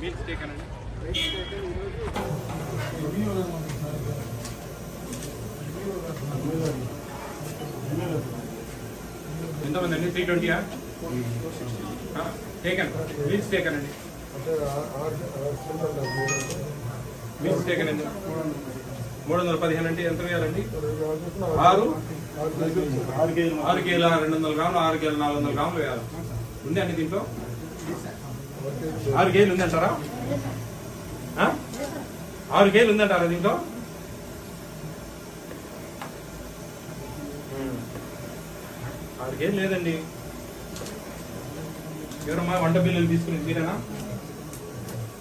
Meals taken అండి. ఎంతమంది అండి? 320 టేకన్. మీల్స్ టేకన్ అండి. మీల్స్ టేకన్ అండి. 315 అంటే ఎంత వేయాలండి? 6 కేజీల 200 గ్రాములు, 6 కేజీల 400 గ్రాములు వేయాలి. ఉంది అండి దీంట్లో? 6 కేజీలు ఉంది అంటారా? 6 కేజీలు ఉందంటారా దీంట్లో? 6 కేజీలు లేదండి. ఎవరమ్మా వంట బిల్లులు తీసుకుని మీరేనా?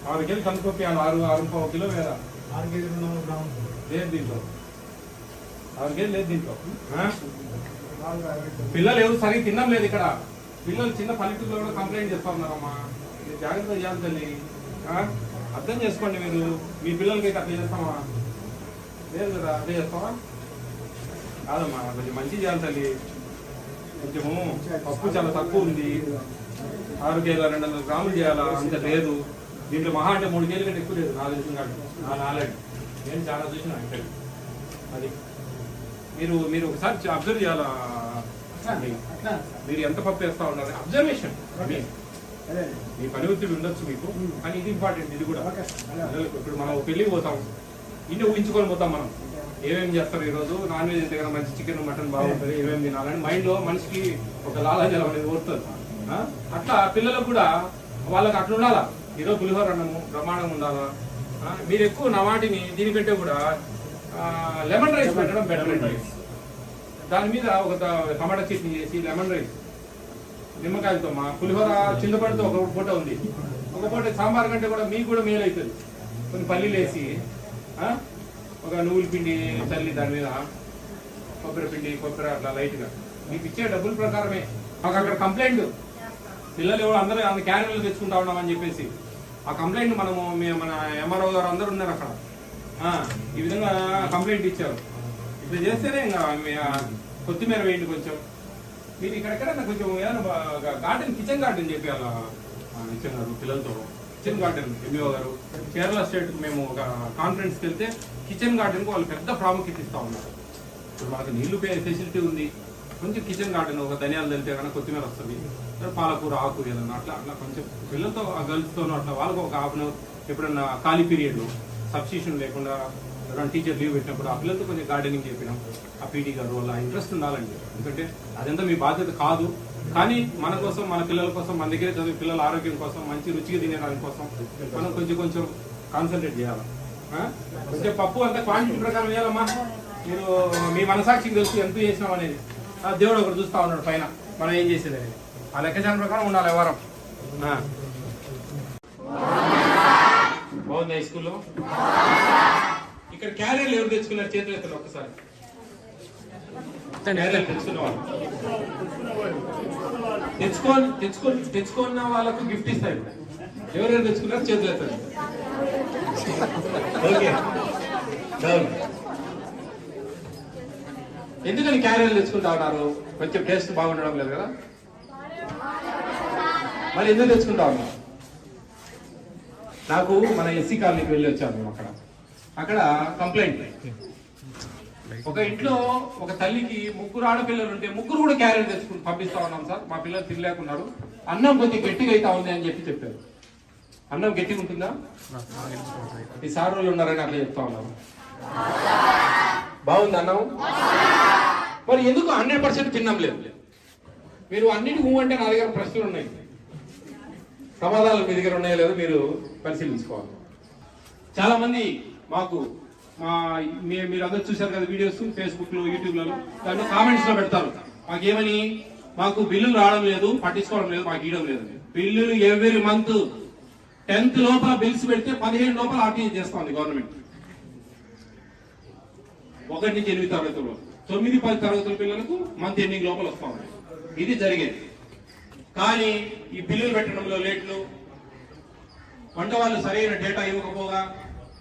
6 కేజీలు కందిపప్పు 6 కిలో వేయాలా? 6 కేజీలు 200 గ్రాములు లేదు దీంట్లో. 6 కేజీలు లేదు దీంట్లో. పిల్లలు ఎవరు సరిగ్గా తినడం లేదు ఇక్కడ. పిల్లలు చిన్న పల్లెటూరులో కూడా కంప్లైంట్ చేస్తా ఉన్నారమ్మా. మీరు జాగ్రత్త చేయాలి తల్లి. అర్థం చేసుకోండి. మీరు మీ పిల్లలకి అట్లా చేస్తామా? లేదు కదా, అదే చేస్తావా? కాదమ్మా, కొంచెం మంచిగా చేయాలి తల్లి. కొంచెము పప్పు చాలా తక్కువ ఉంది. 6 కేజీల 200 గ్రాములు చేయాలా? అంత లేదు దీంట్లో. మహా అంటే 3 కేజీల కంటే ఎక్కువ లేదు నా తెలిసిన కాదు. నా నాలెడ్జ్ నేను చాలా చూసిన అంటే అది. మీరు ఒకసారి అబ్జర్వ్ చేయాలా? మీరు ఎంత పప్పు వేస్తా ఉన్నారు? అబ్జర్వేషన్. మీ పని ఒత్తిడి ఉండొచ్చు మీకు, కానీ ఇది ఇంపార్టెంట్. ఇది కూడా ఇప్పుడు మనం పెళ్ళికి పోతాం, ఇంటి ఊహించుకొని పోతాం మనం. ఏమేమి చేస్తారు ఈరోజు? నాన్ వెజ్ అయితే కదా మంచి చికెన్ మటన్ బాగుంటుంది, ఏమేమి తినాలని మైండ్లో మనిషికి ఒక లాలాజలం అనేది ఓడుతుంది. అట్లా పిల్లలకు కూడా వాళ్ళకి అట్లా ఉండాలా. ఈరోజు పులిహోర అన్నము బ్రహ్మాండంగా ఉండాలా. మీరు ఎక్కువ నా వాటిని దీనికంటే కూడా లెమన్ రైస్ పెట్టడం బెటర్ అండి. దాని మీద ఒక టమాటా చట్నీ చేసి లెమన్ రైస్ నిమ్మకాయలతో, మా పులిహోర చింతపండుతో ఒక పూట ఉంది, ఒక పూట సాంబార్ కంటే కూడా మీకు కూడా మేలు అవుతుంది. కొన్ని పల్లీలు వేసి ఒక నువ్వుల పిండి చల్లి దాని మీద కొబ్బరి పిండి కొబ్బరి అట్లా లైట్గా మీకు ఇచ్చే డబ్బుల ప్రకారమే. మాకు అక్కడ కంప్లైంట్ పిల్లలు ఎవరు అందరూ క్యారీలు తెచ్చుకుంటా ఉన్నామని చెప్పేసి ఆ కంప్లైంట్ మనము మన ఎంఆర్ఓ గారు అందరూ ఉన్నారు అక్కడ. ఈ విధంగా కంప్లైంట్ ఇచ్చారు. ఇట్లా చేస్తేనే ఇంకా కొత్తిమీర వేయండి కొంచెం. మీరు ఇక్కడెక్కడ కొంచెం ఏదైనా గార్డెన్, కిచెన్ గార్డెన్ చెప్పి అలా ఇచ్చారు పిల్లలతో. కిచెన్ గార్డెన్ ఎంఈఓ గారు కేరళ స్టేట్ మేము ఒక కాన్ఫరెన్స్కి వెళ్తే కిచెన్ గార్డెన్కి వాళ్ళు పెద్ద ప్రాముఖ్యత ఇస్తూ ఉన్నారు. ఇప్పుడు మనకు నీళ్లు ఫెసిలిటీ ఉంది, కొంచెం కిచెన్ గార్డెన్ ఒక ధనియాలు తెలితే కన్నా కొత్తిమీర వస్తుంది, పాలకూర ఆకు ఏదన్నా అట్లా అట్లా కొంచెం పిల్లలతో గర్ల్స్తోనూ అట్లా వాళ్ళకు ఒక హాఫ్ అన్ అవర్ ఎప్పుడన్నా ఖాళీ పీరియడ్ సబ్స్టిట్యూషన్ లేకుండా ఎవరైనా టీచర్ లీవ్ పెట్టినప్పుడు ఆ పిల్లలతో కొంచెం గార్డెనింగ్ చెప్పినాం. ఆ పీటీ గారు వాళ్ళ ఇంట్రెస్ట్ ఉండాలండి. ఎందుకంటే అదంతా మీ బాధ్యత కాదు, కానీ మన కోసం, మన పిల్లల కోసం, మన దగ్గర చదివే పిల్లల ఆరోగ్యం కోసం, మంచి రుచిగా తినేదాని కోసం మనం కొంచెం కాన్సన్ట్రేట్ చేయాలి. కొంచెం పప్పు అంతా క్వాంటిటీ ప్రకారం వేయాలమ్మా. మీరు మీ మనసాక్షికి తెలుసు ఎంత చేసినాం అనేది. దేవుడు ఒకటి చూస్తా ఉన్నాడు పైన మనం ఏం చేసేది అనేది. ఆ లెక్కచారం ప్రకారం ఉండాలి వ్యవహారం. బాగుంది హై స్కూల్లో. ఇక్కడ క్యారియర్లు ఎవరు తెచ్చుకున్నారు? చేతులు ఎత్తండి ఒక్కసారి. తెచ్చుకున్న వాళ్ళకు గిఫ్ట్ ఇస్తాయి. ఎవరెవరు తెచ్చుకున్నారు? చేతులు ఎత్తండి. ఓకే, ఎందుకని క్యారియర్లు తెచ్చుకుంటా ఉన్నారు? కొంచెం టేస్ట్ బాగుండడం లేదు కదా, మరి ఎందుకు తెచ్చుకుంటా ఉన్నారు? నాకు మన ఎస్సీ కాలనీకి వెళ్ళి వచ్చాను. అక్కడ కంప్లైంట్, ఒక ఇంట్లో ఒక తల్లికి 3 ఆడపిల్లలు ఉంటే 3 కూడా క్యారియర్ తెచ్చుకుని పంపిస్తా ఉన్నాం సార్, మా పిల్లలు తినలేకున్నారు, అన్నం కొద్దిగా గట్టిగా అవుతా ఉంది అని చెప్పారు. అన్నం గట్టిగా ఉంటుందా? ఈ సార్ వాళ్ళు ఉన్నారని అట్లా చెప్తా ఉన్నారు. బాగుంది అన్నం, మరి ఎందుకు 100% తిన్నాం లేదు? మీరు అన్నిటికీ అంటే నా దగ్గర ప్రశ్నలు ఉన్నాయి, సమాధానాలు మీ దగ్గర ఉన్నాయో లేదో మీరు పరిశీలించుకోవాలి. చాలా మంది మాకు మీరు అందరూ చూశారు కదా వీడియోస్ ఫేస్బుక్లో, యూట్యూబ్లలో, దాంట్లో కామెంట్స్లో పెడతారు. మాకేమని, మాకు బిల్లులు రావడం లేదు, పట్టించుకోవడం లేదు, మాకు ఇవ్వడం లేదు. బిల్లులు ఎవ్రీ మంత్ 10th లోపల బిల్స్ పెడితే 15 లోపల ఆర్టీజీ చేస్తుంది గవర్నమెంట్. 1 నుంచి 8 తరగతులు, 9-10 తరగతుల పిల్లలకు మంత్ ఎండింగ్ లోపల వస్తా ఉన్నాయి. ఇది జరిగేది. కానీ ఈ బిల్లులు పెట్టడంలో లేట్లు, వంట వాళ్ళు సరైన డేటా ఇవ్వకపోగా,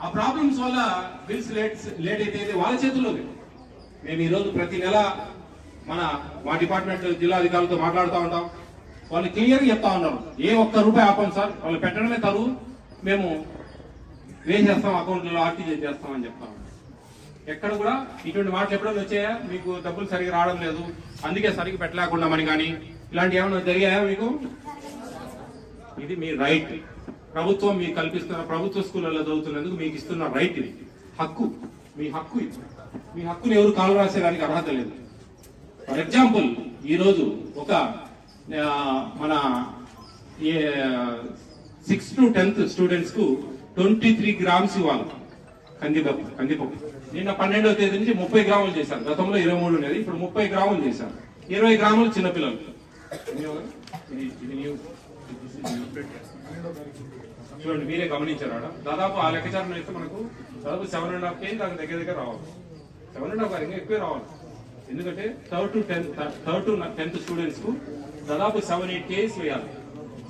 ఆ ప్రాబ్లమ్స్ వల్ల బిల్స్ లేట్ అయితే వాళ్ళ చేతుల్లో. మేము ఈరోజు ప్రతి నెల మా డిపార్ట్మెంట్ జిల్లా అధికారులతో మాట్లాడుతూ ఉంటాం. వాళ్ళు క్లియర్గా చెప్తా ఉన్నారు, ఏ ఒక్క రూపాయి ఆపం సార్, వాళ్ళు పెట్టడమే తరువు, మేము వేసేస్తాం అకౌంట్లో ఆర్టీజీ చేస్తామని చెప్తాం. ఎక్కడ కూడా ఇటువంటి మాటలు ఎప్పుడైనా వచ్చాయా? మీకు డబ్బులు సరిగ్గా రావడం లేదు అందుకే సరిగ్గా పెట్టలేకుండా అని కానీ ఇలాంటి ఏమైనా జరిగాయా మీకు? ఇది మీ రైట్. ప్రభుత్వం మీకు కల్పిస్తున్న, ప్రభుత్వ స్కూళ్ళలో చదువుతున్నందుకు మీకు ఇస్తున్న రైట్ ఇది, హక్కు, మీ హక్కు ఇది. మీ హక్కుని ఎవరు కాలు రాసేదానికి అర్హత లేదు. ఫర్ ఎగ్జాంపుల్ ఈరోజు ఒక మన 6th to 10th స్టూడెంట్స్ కు 23 grams ఇవ్వాలి కందిపప్పు. నిన్న 12వ తేదీ నుంచి 30 గ్రాములు చేశారు. గతంలో 23 ఉండేది, ఇప్పుడు 30 గ్రాములు చేశారు. 20 గ్రాములు చిన్నపిల్లలు. చూడండి, మీరే గమనించారు. దాదాపు ఆ లెక్కచారం అయితే మనకు దాదాపు 7.5 kg దాని దగ్గర రావాలి. 7.5 ఇంకా ఎక్కువే రావాలి. ఎందుకంటే 3rd to 10th స్టూడెంట్స్ కు దాదాపు 7-8 kgs వేయాలి.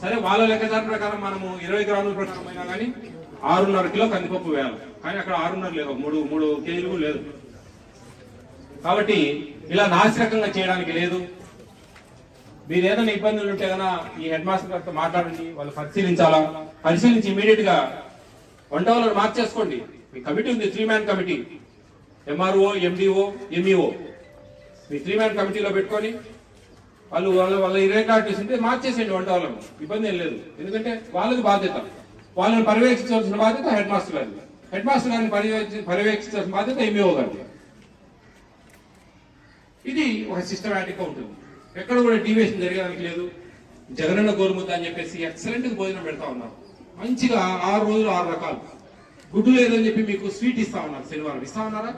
సరే, వాళ్ళ లెక్కచారం ప్రకారం మనము 20 గ్రాముల ప్రకారం అయినా కానీ 6.5 కిలో కందిపప్పు వేయాలి. కానీ అక్కడ 6.5 లేదు, 3 kg లేదు. కాబట్టి ఇలా నాసిరకంగా చేయడానికి లేదు. మీరు ఏదైనా ఇబ్బందులు ఉంటే కన్నా ఈ హెడ్ మాస్టర్ గారితో మాట్లాడండి, వాళ్ళు పరిశీలించాలా, పరిశీలించి ఇమీడియట్ గా వంటవాళ్ళు మార్చేసుకోండి. మీ కమిటీ ఉంది, 3-man committee, MRO, MDO, MEO, మీ 3-man కమిటీలో పెట్టుకొని వాళ్ళ ఇర్రెగ్యులారిటీస్ ఉంటే మార్చేసేయండి వంటవాళ్ళను, ఇబ్బంది ఏం లేదు. ఎందుకంటే వాళ్ళది బాధ్యత, వాళ్ళని పర్యవేక్షించాల్సిన బాధ్యత హెడ్ మాస్టర్ గారిది, హెడ్ మాస్టర్ గారిని పర్యవేక్షించాల్సిన బాధ్యత MEO గారిది. ఇది ఒక సిస్టమేటిక్ గా ఉంటుంది, ఎక్కడ కూడా డీవియేషన్ జరగడానికి లేదు. జగనన్న గోరుముద్ద అని చెప్పేసి ఎక్సలెంట్ భోజనం పెడతా ఉన్నారు. మంచిగా 6 రోజులు 6 రకాలు. గుడ్డు లేదని చెప్పి మీకు స్వీట్ ఇస్తా ఉన్నారు. శనివారం ఇస్తా ఉన్నారా?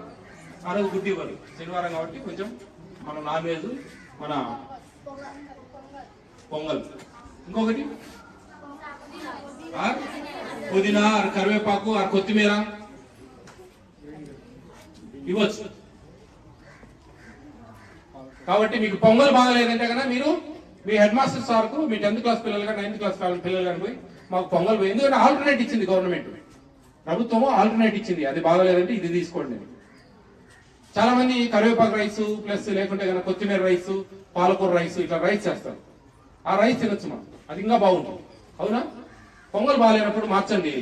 ఆ రోజు గుడ్డు ఇవ్వాలి, శనివారం కాబట్టి కొంచెం మన నాన్ వెజ్, మన పొంగల్, ఇంకొకటి పుదీనా, కరివేపాకు, కొత్తిమీర ఇవ్వచ్చు. కాబట్టి మీకు పొంగల్ బాగలేదంటే కన్నా మీరు మీ హెడ్ మాస్టర్ సార్కు, మీ 10th క్లాస్ పిల్లలు కానీ 9th క్లాస్ పిల్లలు కానీ పోయి మాకు పొంగల్ పోయి, ఎందుకంటే ఆల్టర్నేట్ ఇచ్చింది గవర్నమెంట్, ప్రభుత్వము ఆల్టర్నేట్ ఇచ్చింది, అది బాగలేదంటే ఇది తీసుకోండి. చాలా మంది కరివేపాకు రైస్ ప్లస్ లేకుంటే కనుక కొత్తిమీర రైస్, పాలకూర రైస్, ఇట్లా రైస్ చేస్తారు. ఆ రైస్ తినొచ్చు మనం, అది ఇంకా బాగుంటుంది. అవునా? పొంగల్ బాగాలేనప్పుడు మార్చండి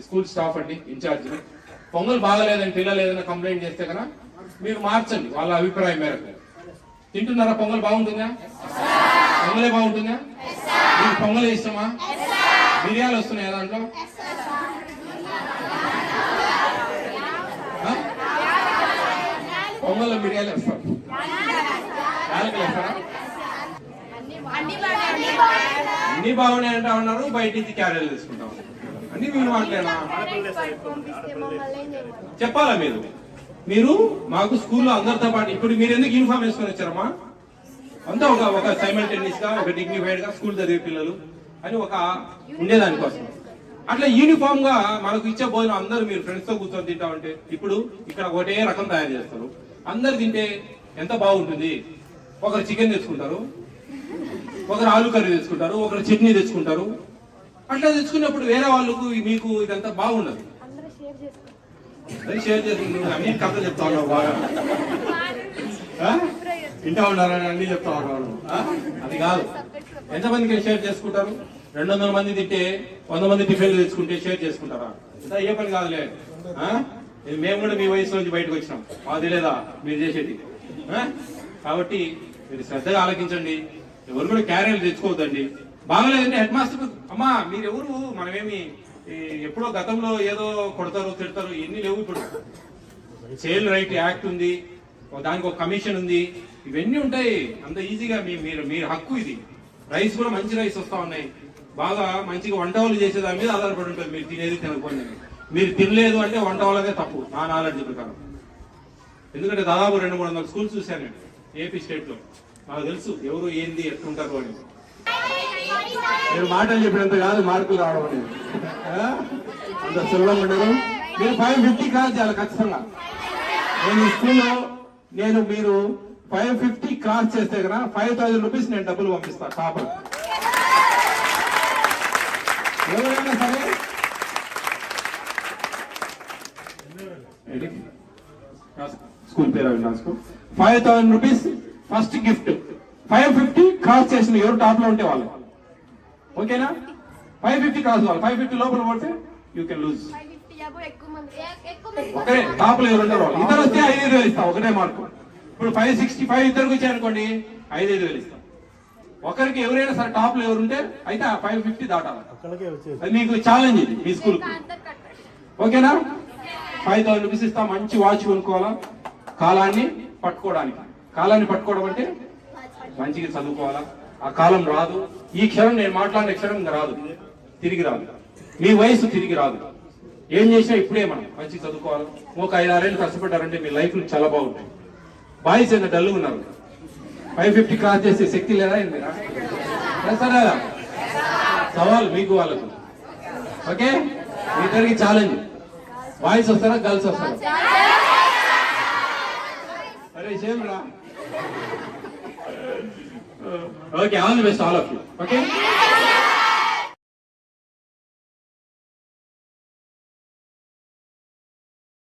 స్కూల్ స్టాఫ్ అండి, ఇన్ఛార్జ్. పొంగల్ బాగలేదని పిల్లలు ఏదైనా కంప్లైంట్ చేస్తే కనుక మీరు మార్చండి వాళ్ళ అభిప్రాయం మేరకు. తింటున్నారా? పొంగల్ బాగుంటుందా? పొంగలే బాగుంటుందా? మీకు పొంగలే ఇష్టమా? బిర్యానీ వస్తున్నాయా దాంట్లో? పొంగల్లో బిర్యానీ వస్తారు, యాలకులు వేస్తారా? అన్ని బాగున్నాయి అంటా ఉన్నారు, బయట నుంచి క్యారెలు తీసుకుంటాం. అన్ని మీరు మాట్లాడా చెప్పాలా? మీరు మాకు స్కూల్లో అందరితో పాటు, ఇప్పుడు మీరు ఎందుకు యూనిఫామ్ వేసుకొని వచ్చారమ్మా? అంతా ఒక సైమల్టేనియస్ గా, ఒక డిగ్నిఫైడ్ గా స్కూల్ చదివే పిల్లలు అని ఒక ఉండేదానికోసం. అట్లా యూనిఫామ్ గా మనకు ఇచ్చే భోజనం అందరూ మీరు ఫ్రెండ్స్ తో కూర్చొని తింటా ఉంటే, ఇప్పుడు ఇక్కడ ఒకటే రకం తయారు చేస్తారు. అందరు తింటే ఎంత బాగుంటుంది. ఒకరు చికెన్ తెచ్చుకుంటారు, ఒకరు ఆలు కర్రీ తెచ్చుకుంటారు, ఒకరు చట్నీ తెచ్చుకుంటారు. అట్లా తెచ్చుకున్నప్పుడు వేరే వాళ్ళకు మీకు ఇదంతా బాగుండదు. షేర్ చేసుకుంటూ అన్ని కథలు చెప్తా ఉన్నావు, బాగా ఇంటా ఉండాలని అన్ని చెప్తా ఉన్నాను. అది కాదు, ఎంతమందికి షేర్ చేసుకుంటారు? 200 మంది తింటే 100 మంది టిఫిన్లు తెచ్చుకుంటే షేర్ చేసుకుంటారా? ఏ పని కాదులే. మేము కూడా మీ వయసు నుంచి బయటకు వచ్చినాం, మాకు తెలియదా మీరు చేసేది? కాబట్టి మీరు శ్రద్ధగా ఆలోచించండి, ఎవరు కూడా క్యారియర్లు తెచ్చుకోవద్దండి. బాగలేదంటే హెడ్ మాస్టర్, అమ్మా మీరెవరు, మనమేమి ఎప్పుడో గతంలో ఏదో కొడతారు తిడతారు, ఎన్ని లేవు. ఇప్పుడు చైల్డ్ రైట్ యాక్ట్ ఉంది, దానికి ఒక కమిషన్ ఉంది, ఇవన్నీ ఉంటాయి. అంత ఈజీగా మీరు హక్కు ఇది. రైస్ కూడా మంచి రైస్ వస్తా ఉన్నాయి, బాగా మంచిగా వంట వాళ్ళు చేసే దాని మీద ఆధారపడి ఉంటుంది. మీరు తినేది తినకపోయింది, మీరు తినలేదు అంటే వంట వాళ్ళదే తప్పు నా నాలెడ్జ్ ప్రకారం. ఎందుకంటే దాదాపు 200-300 స్కూల్స్ చూశాను నేను ఏపీ స్టేట్ లో, నాకు తెలుసు ఎవరు ఏంది ఎట్లుంటారు అని. మీరు మాటలు చెప్పినంత కాదు మార్కులు రావడం అనేది, అంత సులభంగా ఉండరు. మీరు 550 క్రాస్ చేయాలి ఖచ్చితంగా. నేను ఈ స్కూల్లో మీరు 550 క్రాస్ చేస్తే కదా 5,000 రూపీస్ నేను డబ్బులు పంపిస్తాను టాపర్. ఎవరైనా సరే స్కూల్ పేరు రాసుకో. 5,000 రూపీస్ ఫస్ట్ గిఫ్ట్. 550 క్రాస్ చేసిన ఎవరు టాప్ లో ఉంటే వాళ్ళు ఓకేనా? 550 క్రాస్ కావాలి. 550 లోపల పడితే యూ కెన్ లూజ్. ఒకరే టాప్ లో ఎవరు ఉండరు, ఇద్దరు వస్తే 5,000 ఇస్తాం ఒకటే మార్కు. ఇప్పుడు 565 ఇద్దరికి వచ్చాయనుకోండి 5,000 ఇస్తాం. ఒకరికి ఎవరైనా సరే టాప్ లో ఎవరు ఉంటే అయితే 550 దాటాలి. అది మీకు ఛాలెంజ్ ఇది మీ స్కూల్. ఓకేనా? 5,000 రూపీస్ ఇస్తాం. మంచి వాచ్ కొనుక్కోవాలా కాలాన్ని పట్టుకోవడానికి. కాలాన్ని పట్టుకోవడం అంటే మంచిగా చదువుకోవాలా. ఆ కాలం రాదు. ఈ క్షణం నేను మాట్లాడిన క్షణం ఇంకా రాదు, తిరిగి రాదు. మీ వయసు తిరిగి రాదు. ఏం చేసినా ఇప్పుడే మనం మంచిగా చదువుకోవాలి. ఒక 5-6 ఏళ్ళు కష్టపడ్డారంటే మీ లైఫ్ చాలా బాగుంటాయి. బాయ్స్ ఎంత డల్గా ఉన్నారు. 550 క్రాస్ చేసే శక్తి లేదా ఏంటి? చేస్తారా? సవాల్ మీకు వాళ్ళకు. ఓకే, మీ ఇద్దరికి ఛాలెంజ్. బాయ్స్ వస్తారా గర్ల్స్ వస్తారా? అరే సేమ్ రా. Okay, all the best all of you. Okay.